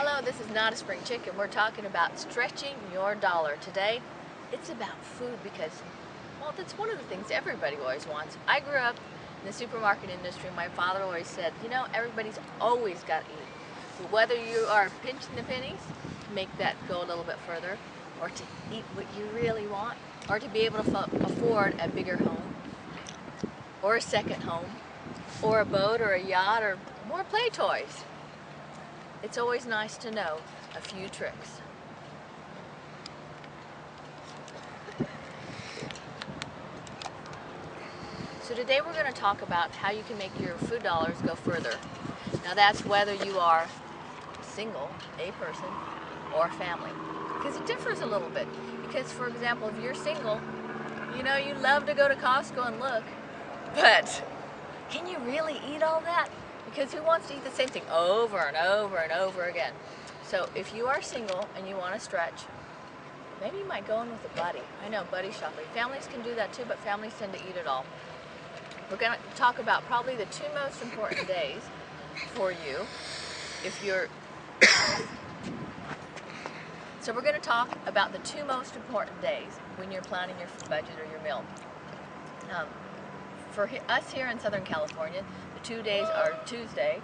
Hello, this is Notaspringchick, and we're talking about stretching your dollar. Today, it's about food because, well, that's one of the things everybody always wants. I grew up in the supermarket industry. My father always said, you know, everybody's always got to eat. So whether you are pinching the pennies to make that go a little bit further, or to eat what you really want, or to be able to afford a bigger home, or a second home, or a boat, or a yacht, or more play toys. It's always nice to know a few tricks. So today we're going to talk about how you can make your food dollars go further. Now that's whether you are single, a person, or family. Because it differs a little bit. Because for example, if you're single, you know you love to go to Costco and look, but can you really eat all that? Because who wants to eat the same thing over and over and over again? So if you are single and you want to stretch, maybe you might go in with a buddy. I know, buddy shopping. Families can do that too, but families tend to eat it all. We're going to talk about probably the two most important days for you if you're... So we're going to talk about the two most important days when you're planning your food budget or your meal. For us here in Southern California, the 2 days are Tuesday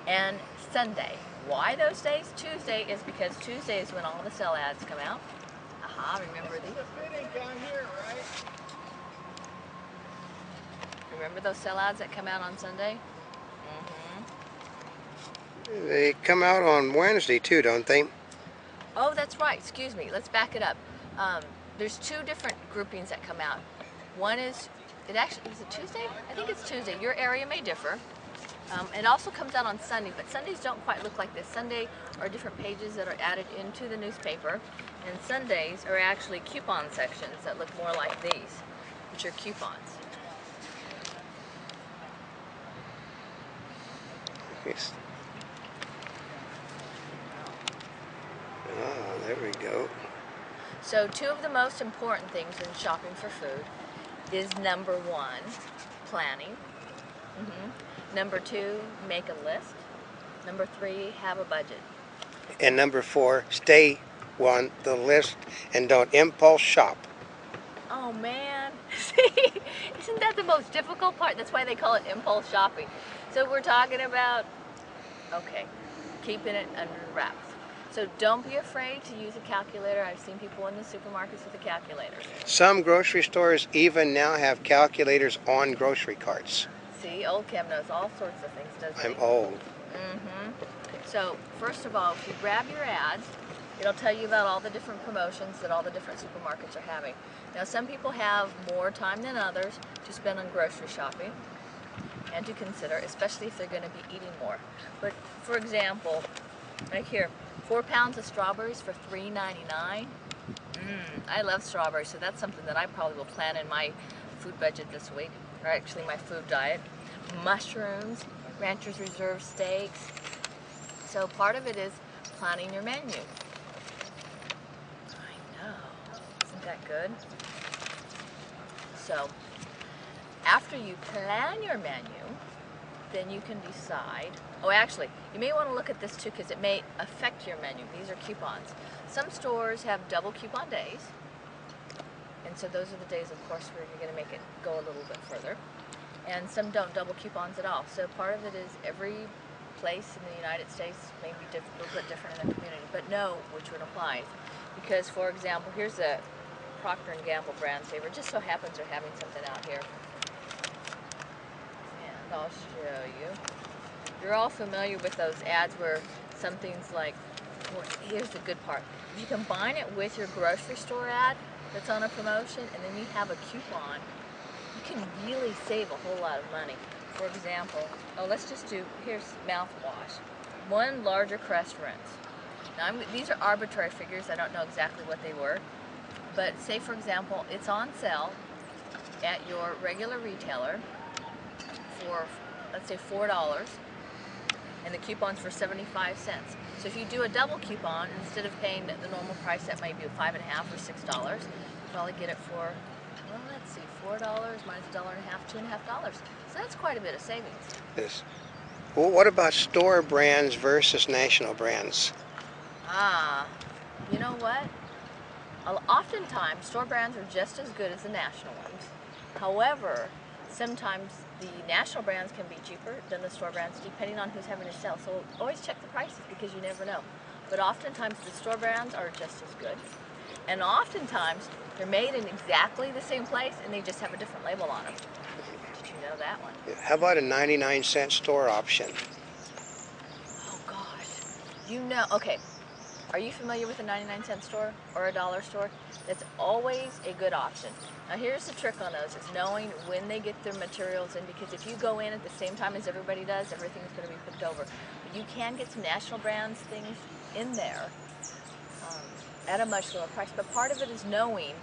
and Sunday. Why those days? Tuesday is because Tuesday is when all the sale ads come out. Aha, remember these? Remember those sale ads that come out on Sunday? They come out on Wednesday too, don't they? Oh, that's right. Excuse me. Let's back it up. There's two different groupings that come out. One is, is it Tuesday? I think it's Tuesday. Your area may differ. It also comes out on Sunday, but Sundays don't quite look like this. Sunday are different pages that are added into the newspaper, and Sundays are actually coupon sections that look more like these, which are coupons. Yes. Oh, there we go. So two of the most important things when shopping for food is number one, planning. Number two, make a list. Number three, have a budget. And number four, stay on the list and don't impulse shop. Oh man, see, isn't that the most difficult part? That's why they call it impulse shopping. So we're talking about, okay, keeping it under wraps. So don't be afraid to use a calculator. I've seen people in the supermarkets with a calculator. Some grocery stores even now have calculators on grocery carts. See, old Kim knows all sorts of things, doesn't he? I'm old. So first of all, if you grab your ads, it'll tell you about all the different promotions that all the different supermarkets are having. Now some people have more time than others to spend on grocery shopping and to consider, especially if they're going to be eating more. But for example, right here, 4 pounds of strawberries for $3.99. I love strawberries, so that's something that I probably will plan in my food budget this week, or actually my food diet. Mushrooms, Rancher's Reserve steaks. So part of it is planning your menu. I know, isn't that good? So after you plan your menu, then you can decide. Oh, actually, you may want to look at this too because it may affect your menu. These are coupons. Some stores have double coupon days, and so those are the days, of course, where you're going to make it go a little bit further. And some don't double coupons at all. So part of it is every place in the United States may be a little bit different in their community, but know which one applies. Because, for example, here's a Procter & Gamble brand saver. It just so happens they're having something out here. And I'll show you. You're all familiar with those ads where something's like, well, here's the good part. If you combine it with your grocery store ad that's on a promotion and then you have a coupon, you can really save a whole lot of money. For example, let's just do, here's mouthwash. 1 larger Crest rinse. Now these are arbitrary figures, I don't know exactly what they were, but say for example, it's on sale at your regular retailer for, let's say $4, and the coupon's for 75 cents. So if you do a double coupon, instead of paying the normal price that might be $5.50 or $6, you probably get it for, well, let's see, $4 minus $1.50, $2.50. So that's quite a bit of savings. Yes. Well, what about store brands versus national brands? Ah, you know what? Oftentimes, store brands are just as good as the national ones. However, sometimes the national brands can be cheaper than the store brands depending on who's having to sell. So always check the prices because you never know. But oftentimes the store brands are just as good. And oftentimes they're made in exactly the same place and they just have a different label on them. Did you know that one? How about a 99-cent store option? Oh gosh. You know, okay. Are you familiar with a 99-cent store or a dollar store? That's always a good option. Now here's the trick on those, is knowing when they get their materials in, because if you go in at the same time as everybody does, everything's going to be picked over. But you can get some national brands things in there at a much lower price. But part of it is knowing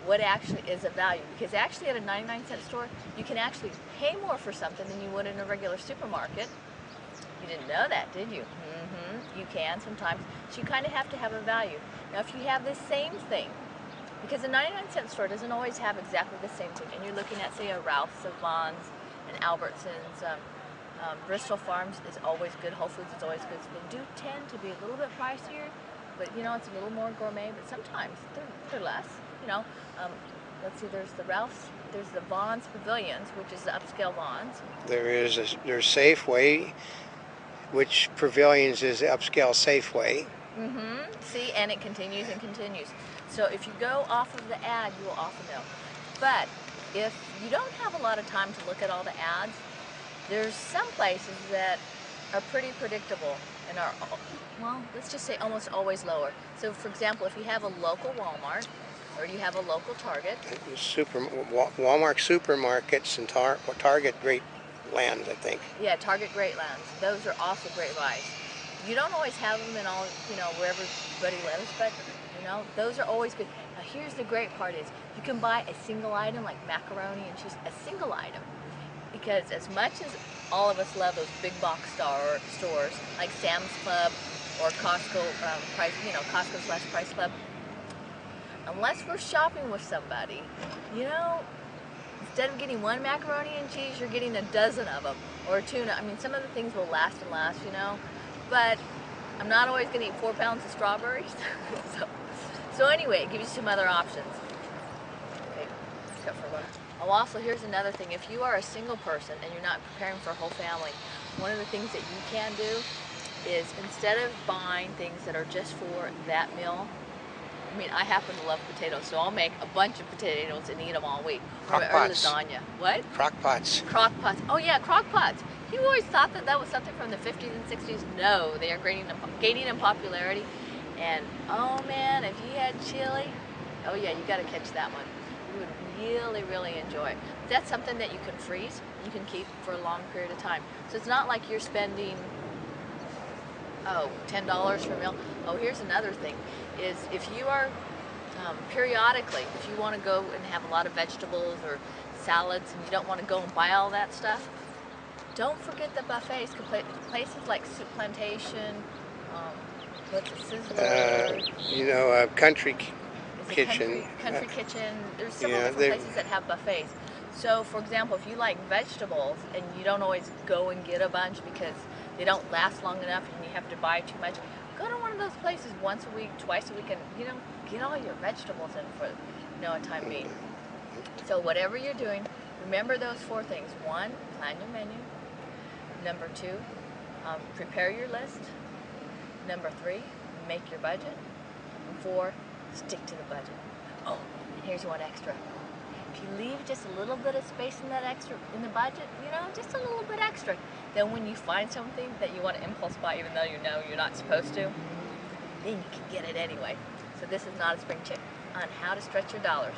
what actually is of value, because actually at a 99-cent store, you can actually pay more for something than you would in a regular supermarket. You didn't know that, did you? You can sometimes. So you kind of have to have a value. Now if you have the same thing, because a 99-cent store doesn't always have exactly the same thing, and you're looking at, say, a Ralph's, a Vaughn's, and Albertsons, Bristol Farms is always good, Whole Foods is always good. So they do tend to be a little bit pricier, but you know, it's a little more gourmet, but sometimes they're less, you know. Let's see, there's the Ralph's, there's the Vaughn's Pavilions, which is the upscale Vaughn's. There's Safeway, which Pavilions is the upscale Safeway. See, and it continues and continues. So if you go off of the ad, you will often know. But if you don't have a lot of time to look at all the ads, there's some places that are pretty predictable and are, well, let's just say almost always lower. So for example, if you have a local Walmart or you have a local Target. Walmart supermarkets and Target Great Lands, I think. Yeah, Target Great Lands. Those are also great buys. You don't always have them in all, you know, wherever everybody lives, but you know, those are always good. Now here's the great part is, you can buy a single item like macaroni and cheese, a single item. Because as much as all of us love those big box stores like Sam's Club or Costco, Costco/Price Club, unless we're shopping with somebody, you know, instead of getting one macaroni and cheese, you're getting a dozen of them, or tuna. I mean, some of the things will last and last, you know, but I'm not always going to eat 4 pounds of strawberries. so anyway, it gives you some other options. Okay, except for one. Oh, also, here's another thing. If you are a single person and you're not preparing for a whole family, one of the things that you can do is, instead of buying things that are just for that meal, I mean, I happen to love potatoes, so I'll make a bunch of potatoes and eat them all week. Crock or pots. lasagna. What? Crock pots. Crock pots. Oh yeah, crock pots. You always thought that that was something from the 50s and 60s. No, they are gaining in popularity. And oh man, if you had chili, oh yeah, you got to catch that one. You would really, really enjoy it. That's something that you can freeze. You can keep for a long period of time. So it's not like you're spending, $10 for a meal. Oh, here's another thing, is if you are periodically, if you want to go and have a lot of vegetables or salads and you don't want to go and buy all that stuff, don't forget the buffets. Places like Soup Plantation, what's it, Sizzler? Country Kitchen. Country Kitchen. There's several different places that have buffets. So, for example, if you like vegetables and you don't always go and get a bunch because they don't last long enough and you have to buy too much, go to one of those places once a week, twice a week, and get all your vegetables in for a time being. So whatever you're doing, remember those 4 things. 1, plan your menu. Number 2, prepare your list. Number 3, make your budget. And 4, stick to the budget. Oh, and here's one extra. If you leave just a little bit of space in that extra in the budget, just a little bit extra, then when you find something that you want to impulse buy, even though you know you're not supposed to, then you can get it anyway. So this is Notaspringchick on how to stretch your dollars.